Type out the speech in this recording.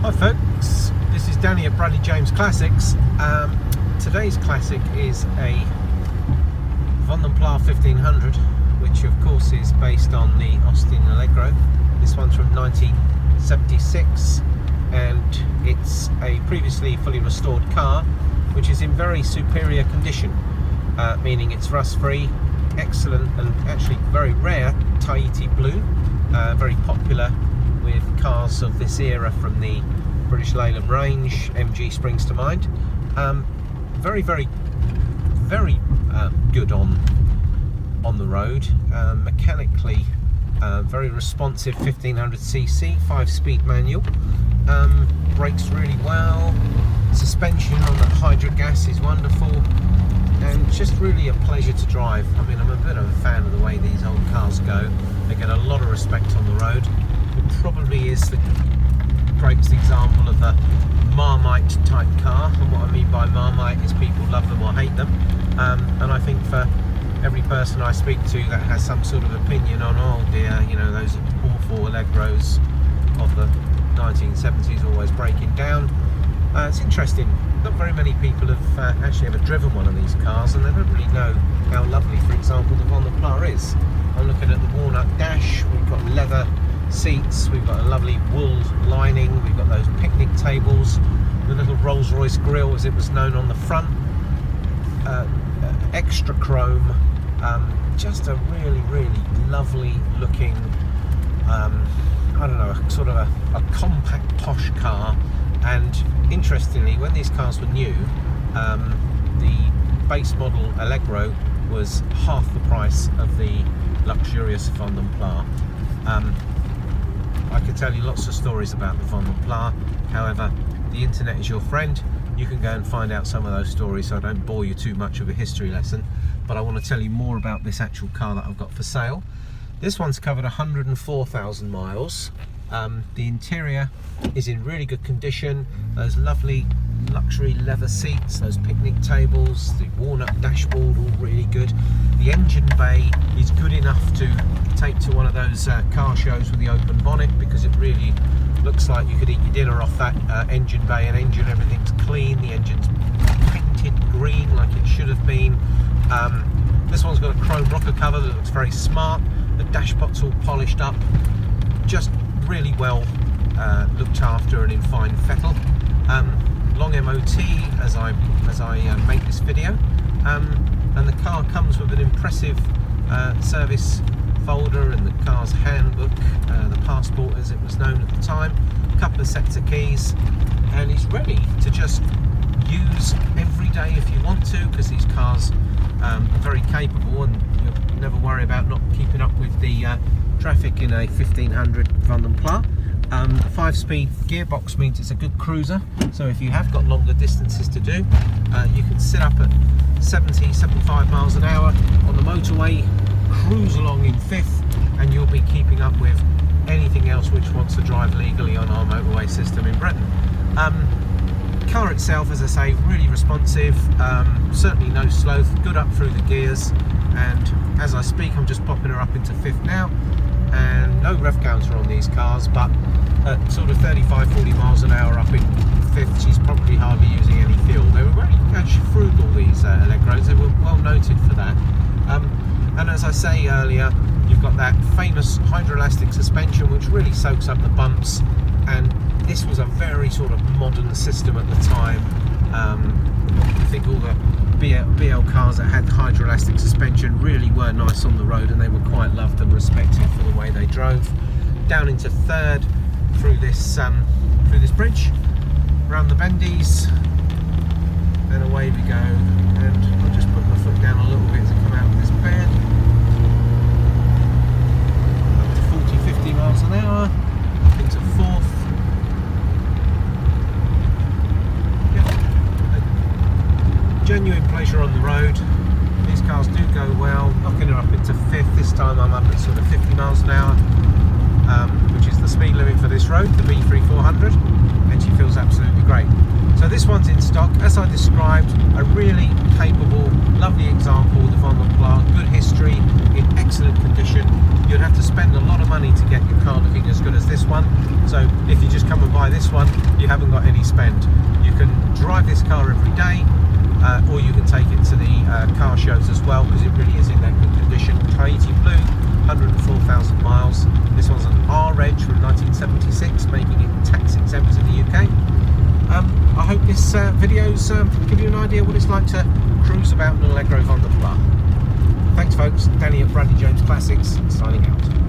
Hi folks, this is Danny at Bradley James Classics. Today's classic is a Vanden Plas 1500, which of course is based on the Austin Allegro. This one's from 1976 and it's a previously fully restored car which is in very superior condition, meaning it's rust free, excellent and actually very rare Tahiti blue, very popular with cars of this era from the British Leyland range. MG springs to mind. Very good on the road. Mechanically very responsive 1500cc 5-speed manual. Brakes really well. Suspension on the hydro gas is wonderful, and just really a pleasure to drive. I mean, I'm a bit of a fan of the way these old cars go. They get a lot of respect on the road. It probably is the greatest example of a Marmite type car, and what I mean by Marmite is people love them or hate them, and I think for every person I speak to that has some sort of opinion on, oh dear, you know, those awful Allegros of the 1970s always breaking down, it's interesting. Not very many people have actually ever driven one of these cars, and they don't really know how lovely, for example, the Vanden Plas is. I'm looking at the walnut dash. We've got leather seats, we've got a lovely wool lining, we've got those picnic tables, the little Rolls-Royce grille as it was known on the front, extra chrome, just a really lovely looking, I don't know, sort of a compact posh car. And interestingly, when these cars were new, the base model Allegro was half the price of the luxurious Vanden Plas. I could tell you lots of stories about the Vanden Plas. However, the internet is your friend. You can go and find out some of those stories, so I don't bore you too much of a history lesson. But I want to tell you more about this actual car that I've got for sale. This one's covered 104,000 miles. The interior is in really good condition. Those lovely luxury leather seats, those picnic tables, the walnut dashboard, all really good. The engine bay is good enough to take to one of those car shows with the open bonnet, because it really looks like you could eat your dinner off that engine bay and engine. Everything's clean, the engine's painted green like it should have been. This one's got a chrome rocker cover that looks very smart. The dashboard's all polished up, just really well looked after and in fine fettle. Long MOT as I make this video, and the car comes with an impressive service folder and the car's handbook, the passport as it was known at the time, a couple of sets of keys, and it's ready to just use every day if you want to, because these cars are very capable, and you'll never worry about not keeping up with the traffic in a 1500 Vanden Plas. 5-speed gearbox means it's a good cruiser, so if you have got longer distances to do, you can sit up at 70-75 miles an hour on the motorway, cruise along in fifth, and you'll be keeping up with anything else which wants to drive legally on our motorway system in Britain. Car itself, as I say, really responsive, certainly no sloth, good up through the gears, and as I speak I'm just popping her up into fifth now, and no rev counter on these cars, but at sort of 35-40 miles an hour up in fifth, she's probably hardly using any fuel. They were very actually frugal, these Allegros. They were well noted for that. And as I say earlier, you've got that famous hydroelastic suspension which really soaks up the bumps, and this was a very sort of modern system at the time. I think all the BL cars that had hydroelastic suspension really were nice on the road, and they were quite loved and respected for the way they drove. Down into third through this bridge, round the bendies, and away we go. And I'll just put my foot down a little bit to come out of this bend. Up to 40-50 miles an hour, into fourth. Genuine pleasure on the road. These cars do go well. Knocking her up into fifth. This time I'm up at sort of 50 miles an hour, which is the speed limit for this road, the B3 400, and she feels absolutely great. So this one's in stock, as I described, a really capable, lovely example, the Vanden Plas, good history, in excellent condition. You'd have to spend a lot of money to get your car looking as good as this one. So if you just come and buy this one, you haven't got any spend. You can drive this car every day, or you can take it to the car shows as well, because it really is in that good condition. Tahiti Blue, 104,000 miles. This one's an R-Reg from 1976, making it tax exempt in the UK. I hope this video's give you an idea what it's like to cruise about an Allegro Vanden Plas. Thanks folks, Danny at Bradley Jones Classics, signing out.